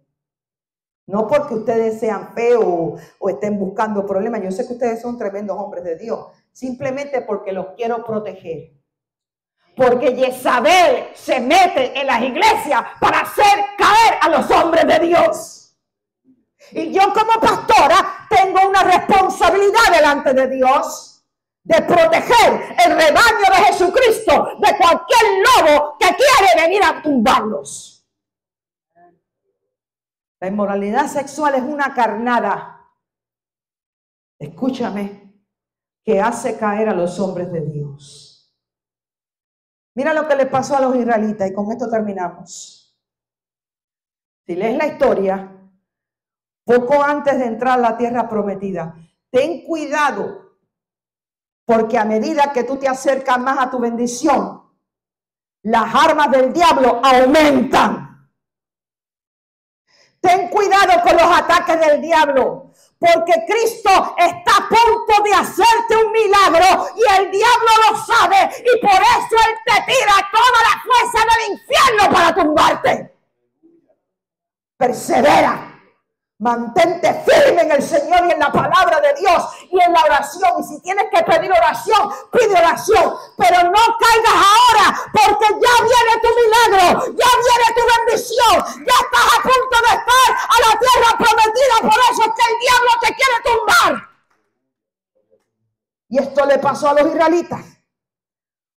No porque ustedes sean feos o estén buscando problemas. Yo sé que ustedes son tremendos hombres de Dios. Simplemente porque los quiero proteger. Porque Jezabel se mete en las iglesias para hacer caer a los hombres de Dios. Y yo como pastora tengo una responsabilidad delante de Dios de proteger el rebaño de Jesucristo de cualquier lobo que quiere venir a tumbarlos. La inmoralidad sexual es una carnada, escúchame, que hace caer a los hombres de Dios. Mira lo que le pasó a los israelitas y con esto terminamos. Si lees la historia, poco antes de entrar a la tierra prometida, ten cuidado, porque a medida que tú te acercas más a tu bendición, las armas del diablo aumentan. Ten cuidado con los ataques del diablo, porque Cristo está a punto de hacerte un milagro y el diablo lo sabe y por eso Él te tira toda la fuerza del infierno para tumbarte. Persevera. Mantente firme en el Señor y en la palabra de Dios y en la oración. Y si tienes que pedir oración, pide oración. Pero no caigas ahora, porque ya viene tu milagro, ya viene tu bendición. Ya estás a punto de estar a la tierra prometida. Por eso es que el diablo te quiere tumbar. Y esto le pasó a los israelitas.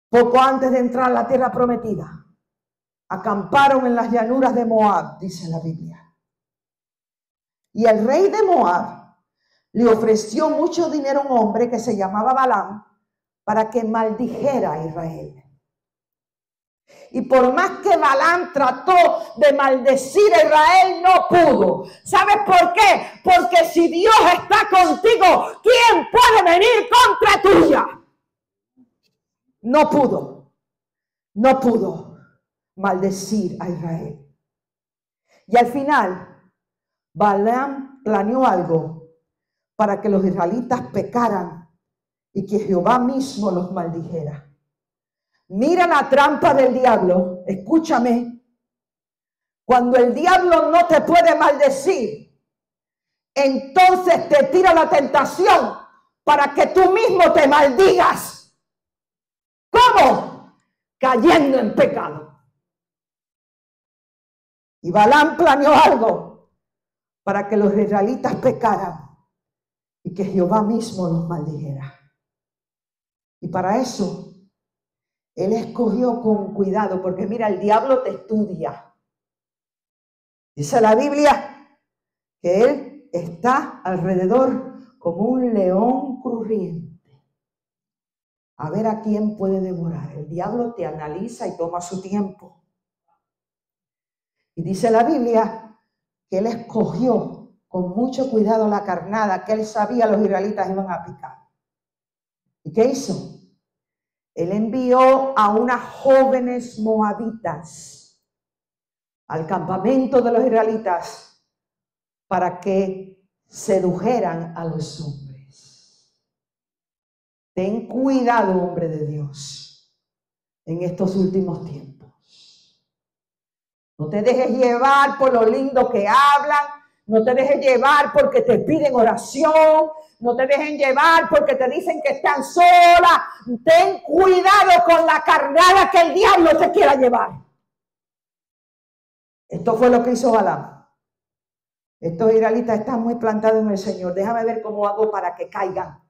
Poco antes de entrar a la tierra prometida, acamparon en las llanuras de Moab, dice la Biblia. Y el rey de Moab le ofreció mucho dinero a un hombre que se llamaba Balaam para que maldijera a Israel. Y por más que Balaam trató de maldecir a Israel, no pudo. ¿Sabes por qué? Porque si Dios está contigo, ¿quién puede venir contra tuya? No pudo maldecir a Israel. Y al final, Balaam planeó algo para que los israelitas pecaran y que Jehová mismo los maldijera. Mira la trampa del diablo. Escúchame. Cuando el diablo no te puede maldecir, entonces te tira la tentación para que tú mismo te maldigas. ¿Cómo? Cayendo en pecado. Y Balaam planeó algo para que los israelitas pecaran y que Jehová mismo los maldijera. Y para eso, él escogió con cuidado, porque mira, el diablo te estudia. Dice la Biblia que él está alrededor como un león crujiente, a ver a quién puede devorar. El diablo te analiza y toma su tiempo. Y dice la Biblia que él escogió con mucho cuidado la carnada que él sabía los israelitas iban a picar. ¿Y qué hizo? Él envió a unas jóvenes moabitas al campamento de los israelitas para que sedujeran a los hombres. Ten cuidado, hombre de Dios, en estos últimos tiempos. No te dejes llevar por lo lindo que hablan. No te dejes llevar porque te piden oración. No te dejen llevar porque te dicen que están solas. Ten cuidado con la carnada que el diablo te quiera llevar. Esto fue lo que hizo Balaam. Estos israelitas están muy plantados en el Señor. Déjame ver cómo hago para que caigan.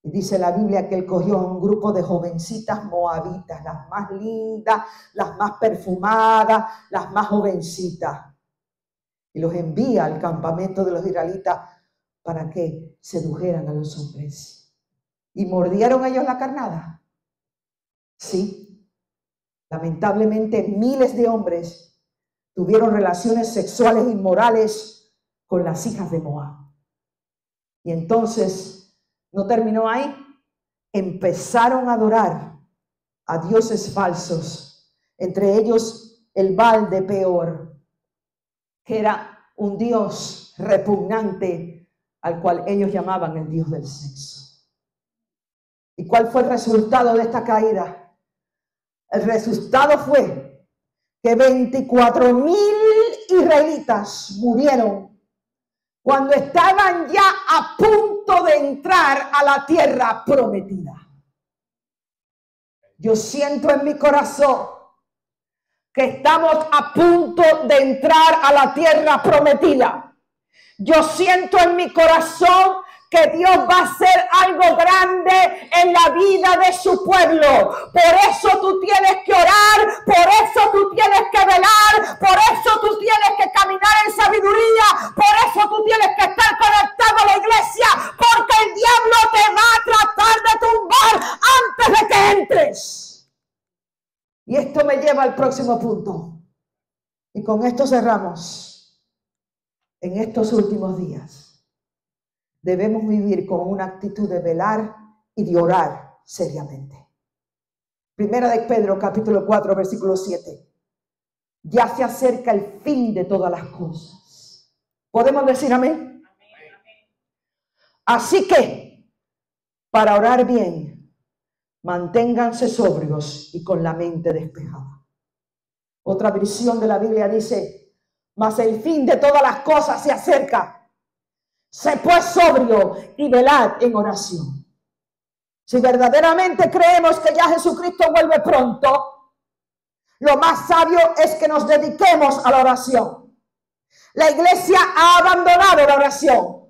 Y dice la Biblia que él cogió a un grupo de jovencitas moabitas, las más lindas, las más perfumadas, las más jovencitas. Y los envía al campamento de los israelitas para que sedujeran a los hombres. ¿Y mordieron ellos la carnada? Sí. Lamentablemente miles de hombres tuvieron relaciones sexuales inmorales con las hijas de Moab. Y entonces no terminó ahí. Empezaron a adorar a dioses falsos, entre ellos el Baal de Peor, que era un Dios repugnante al cual ellos llamaban el Dios del sexo. ¿Y cuál fue el resultado de esta caída? El resultado fue que 24,000 israelitas murieron cuando estaban ya a punto de entrar a la tierra prometida. Yo siento en mi corazón que estamos a punto de entrar a la tierra prometida. Yo siento en mi corazón que Dios va a hacer algo grande en la vida de su pueblo. Por eso tú tienes que orar, por eso tú tienes que velar, por eso tú tienes que caminar en sabiduría, por eso tú tienes que estar conectado a la iglesia, porque el diablo te va a tratar de tumbar antes de que entres. Y esto me lleva al próximo punto. Y con esto cerramos. En estos últimos días debemos vivir con una actitud de velar y de orar seriamente. Primera de Pedro, capítulo 4, versículo 7. Ya se acerca el fin de todas las cosas. ¿Podemos decir amén? Así que, para orar bien, manténganse sobrios y con la mente despejada. Otra versión de la Biblia dice: mas el fin de todas las cosas se acerca. Sé pues sobrio y velad en oración. Si verdaderamente creemos que ya Jesucristo vuelve pronto, lo más sabio es que nos dediquemos a la oración. La iglesia ha abandonado la oración.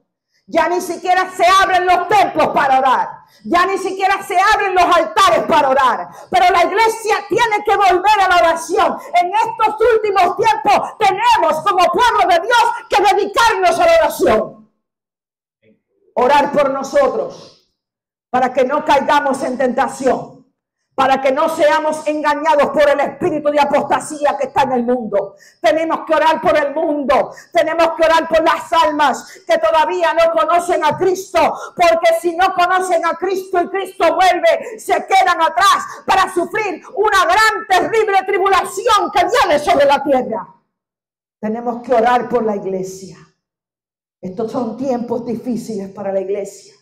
Ya ni siquiera se abren los templos para orar. Ya ni siquiera se abren los altares para orar. Pero la iglesia tiene que volver a la oración. En estos últimos tiempos tenemos como pueblo de Dios que dedicarnos a la oración. Orar por nosotros para que no caigamos en tentación. Para que no seamos engañados por el espíritu de apostasía que está en el mundo. Tenemos que orar por el mundo. Tenemos que orar por las almas que todavía no conocen a Cristo. Porque si no conocen a Cristo y Cristo vuelve, se quedan atrás para sufrir una gran, terrible tribulación que viene sobre la tierra. Tenemos que orar por la iglesia. Estos son tiempos difíciles para la iglesia.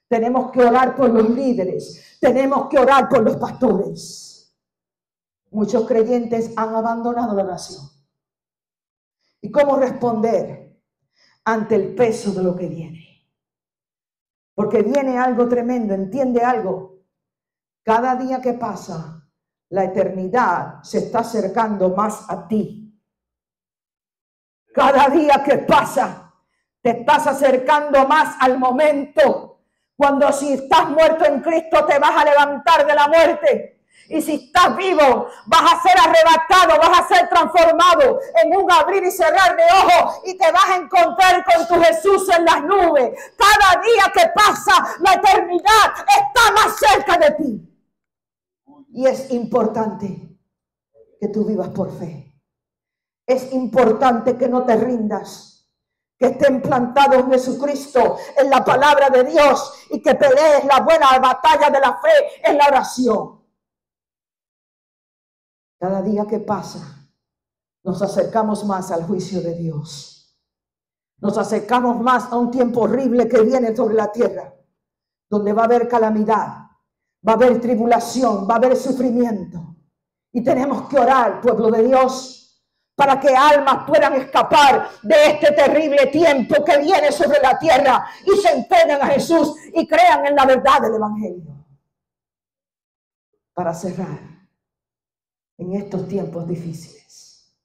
Tenemos que orar por los líderes. Tenemos que orar por los pastores. Muchos creyentes han abandonado la oración. ¿Y cómo responder ante el peso de lo que viene? Porque viene algo tremendo, entiende algo. Cada día que pasa, la eternidad se está acercando más a ti. Cada día que pasa, te estás acercando más al momento. Cuando si estás muerto en Cristo te vas a levantar de la muerte. Y si estás vivo vas a ser arrebatado, vas a ser transformado en un abrir y cerrar de ojos. Y te vas a encontrar con tu Jesús en las nubes. Cada día que pasa la eternidad está más cerca de ti. Y es importante que tú vivas por fe. Es importante que no te rindas. Que estén plantados en Jesucristo, en la palabra de Dios, y que pelees la buena batalla de la fe en la oración. Cada día que pasa, nos acercamos más al juicio de Dios. Nos acercamos más a un tiempo horrible que viene sobre la tierra, donde va a haber calamidad, va a haber tribulación, va a haber sufrimiento. Y tenemos que orar, pueblo de Dios, para que almas puedan escapar de este terrible tiempo que viene sobre la tierra y se entreguen a Jesús y crean en la verdad del Evangelio. Para cerrar, en estos tiempos difíciles,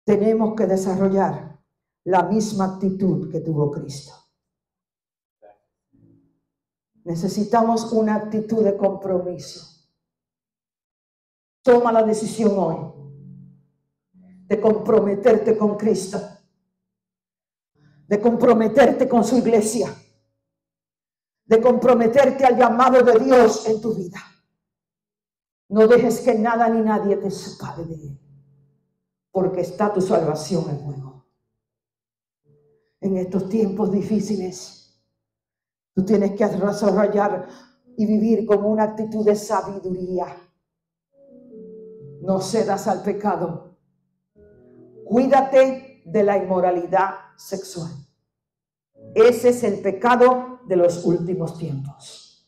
tenemos que desarrollar la misma actitud que tuvo Cristo. Necesitamos una actitud de compromiso. Toma la decisión hoy de comprometerte con Cristo, de comprometerte con su iglesia, de comprometerte al llamado de Dios en tu vida. No dejes que nada ni nadie te separe de él, porque está tu salvación en juego. En estos tiempos difíciles, tú tienes que desarrollar y vivir con una actitud de sabiduría. No cedas al pecado. Cuídate de la inmoralidad sexual. Ese es el pecado de los últimos tiempos.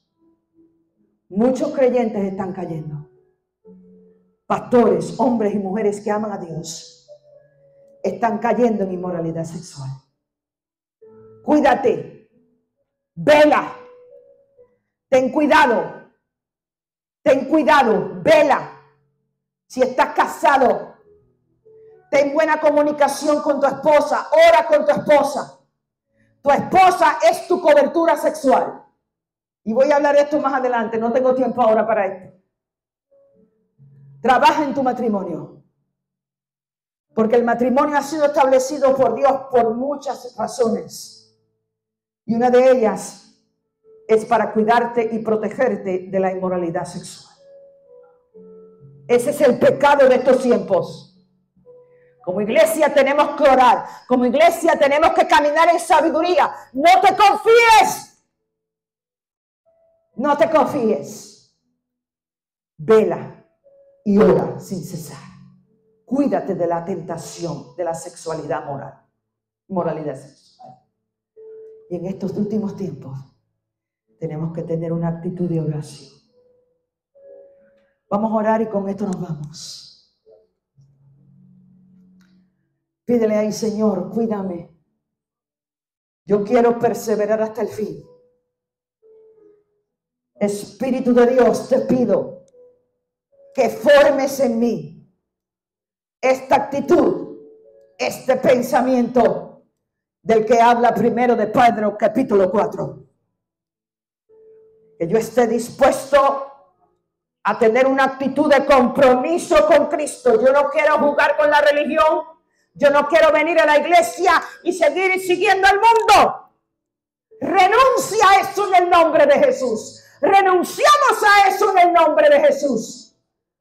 Muchos creyentes están cayendo. Pastores, hombres y mujeres que aman a Dios, están cayendo en inmoralidad sexual. Cuídate, vela, ten cuidado, vela. Si estás casado, ten buena comunicación con tu esposa, ora con tu esposa. Tu esposa es tu cobertura sexual. Y voy a hablar de esto más adelante, no tengo tiempo ahora para esto. Trabaja en tu matrimonio. Porque el matrimonio ha sido establecido por Dios por muchas razones. Y una de ellas es para cuidarte y protegerte de la inmoralidad sexual. Ese es el pecado de estos tiempos. Como iglesia tenemos que orar. Como iglesia tenemos que caminar en sabiduría. No te confíes. No te confíes. Vela y ora sin cesar. Cuídate de la tentación de la sexualidad moral. Moralidad sexual. Y en estos últimos tiempos tenemos que tener una actitud de oración. Vamos a orar y con esto nos vamos. Pídele ahí, Señor, cuídame. Yo quiero perseverar hasta el fin. Espíritu de Dios, te pido que formes en mí esta actitud, este pensamiento del que habla primero de Pedro, capítulo 4. Que yo esté dispuesto a tener una actitud de compromiso con Cristo. Yo no quiero jugar con la religión. Yo no quiero venir a la iglesia y seguir siguiendo al mundo. Renuncia a eso en el nombre de Jesús. Renunciamos a eso en el nombre de Jesús.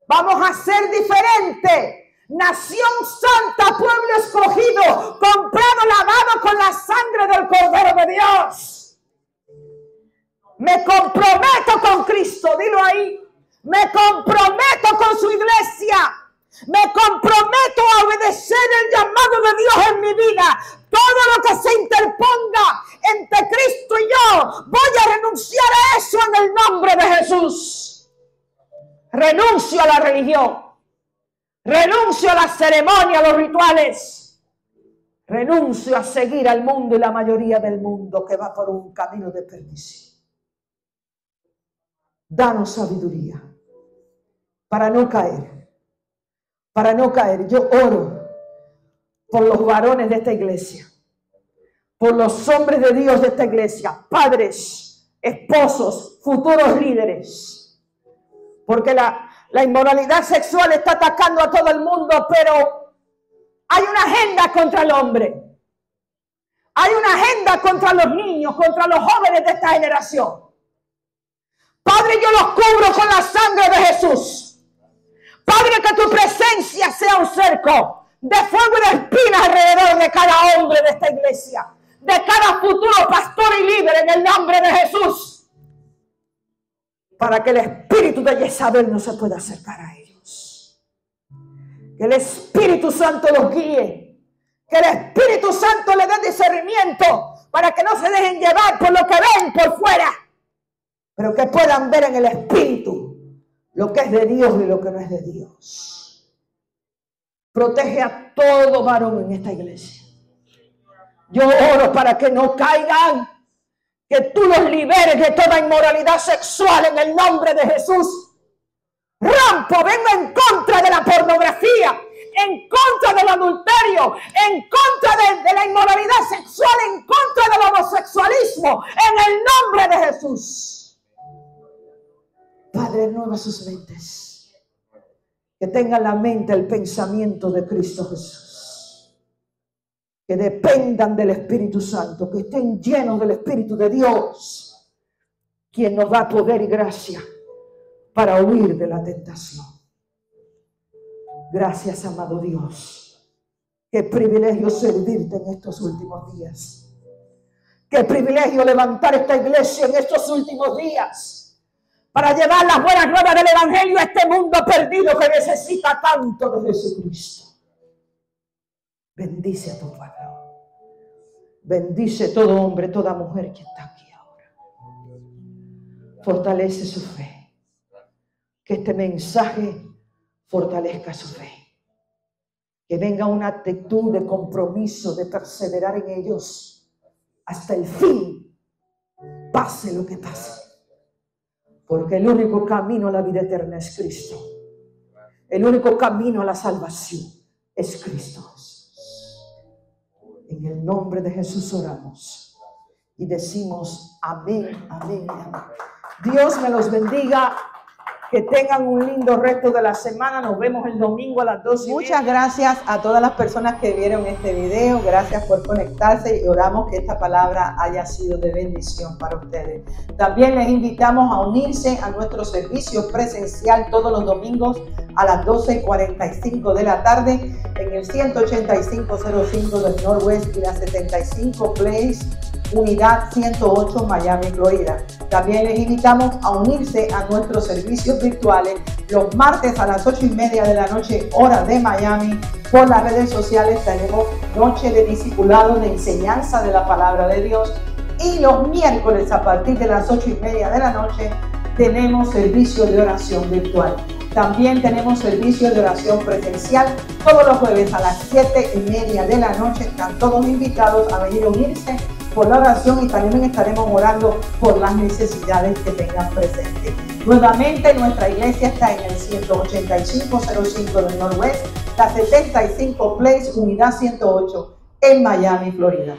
Vamos a ser diferente. Nación santa, pueblo escogido, comprado, lavado con la sangre del Cordero de Dios. Me comprometo con Cristo, dilo ahí. Me comprometo con su iglesia. Me comprometo a obedecer el llamado de Dios en mi vida. Todo lo que se interponga entre Cristo y yo, voy a renunciar a eso en el nombre de Jesús. Renuncio a la religión. Renuncio a la ceremonia, a los rituales. Renuncio a seguir al mundo y la mayoría del mundo que va por un camino de perdición. Danos sabiduría para no caer. Para no caer. Yo oro por los varones de esta iglesia, por los hombres de Dios de esta iglesia, padres, esposos, futuros líderes, porque la inmoralidad sexual está atacando a todo el mundo, pero hay una agenda contra el hombre. Hay una agenda contra los niños, contra los jóvenes de esta generación. Padre, yo los cubro con la sangre de Jesús. Padre, que tu presencia sea un cerco de fuego y de espinas alrededor de cada hombre de esta iglesia, de cada futuro pastor y líder en el nombre de Jesús, para que el espíritu de Jezabel no se pueda acercar a ellos. Que el Espíritu Santo los guíe, que el Espíritu Santo le dé discernimiento para que no se dejen llevar por lo que ven por fuera, pero que puedan ver en el Espíritu lo que es de Dios y lo que no es de Dios. Protege a todo varón en esta iglesia. Yo oro para que no caigan, que tú los liberes de toda inmoralidad sexual en el nombre de Jesús. Rampo, vengo en contra de la pornografía, en contra del adulterio, en contra de la inmoralidad sexual, en contra del homosexualismo, en el nombre de Jesús. Padre, renueva sus mentes. Que tengan la mente, el pensamiento de Cristo Jesús. Que dependan del Espíritu Santo, que estén llenos del Espíritu de Dios, quien nos da poder y gracia para huir de la tentación. Gracias, amado Dios. Qué privilegio servirte en estos últimos días. Qué privilegio levantar esta iglesia en estos últimos días, para llevar las buenas nuevas del Evangelio a este mundo perdido que necesita tanto de Jesucristo. Bendice a tu pueblo. Bendice todo hombre, toda mujer que está aquí ahora. Fortalece su fe. Que este mensaje fortalezca su fe. Que venga una actitud de compromiso, de perseverar en ellos hasta el fin, pase lo que pase. Porque el único camino a la vida eterna es Cristo. El único camino a la salvación es Cristo. En el nombre de Jesús oramos y decimos amén, amén, amén. Dios me los bendiga. Que tengan un lindo resto de la semana. Nos vemos el domingo a las 12:30. Muchas gracias a todas las personas que vieron este video. Gracias por conectarse y oramos que esta palabra haya sido de bendición para ustedes. También les invitamos a unirse a nuestro servicio presencial todos los domingos a las 12:45 de la tarde en el 18505 del Northwest y la 75 Place, Unidad 108, Miami, Florida. También les invitamos a unirse a nuestros servicios virtuales los martes a las 8:30 de la noche, hora de Miami. Por las redes sociales tenemos noche de discipulado, de enseñanza de la palabra de Dios. Y los miércoles a partir de las 8:30 de la noche tenemos servicio de oración virtual. También tenemos servicio de oración presencial todos los jueves a las 7:30 de la noche. Están todos invitados a venir a unirse por la oración y también estaremos orando por las necesidades que tengan presentes. Nuevamente, nuestra iglesia está en el 18505 del Northwest, la 75 Place, Unidad 108, en Miami, Florida.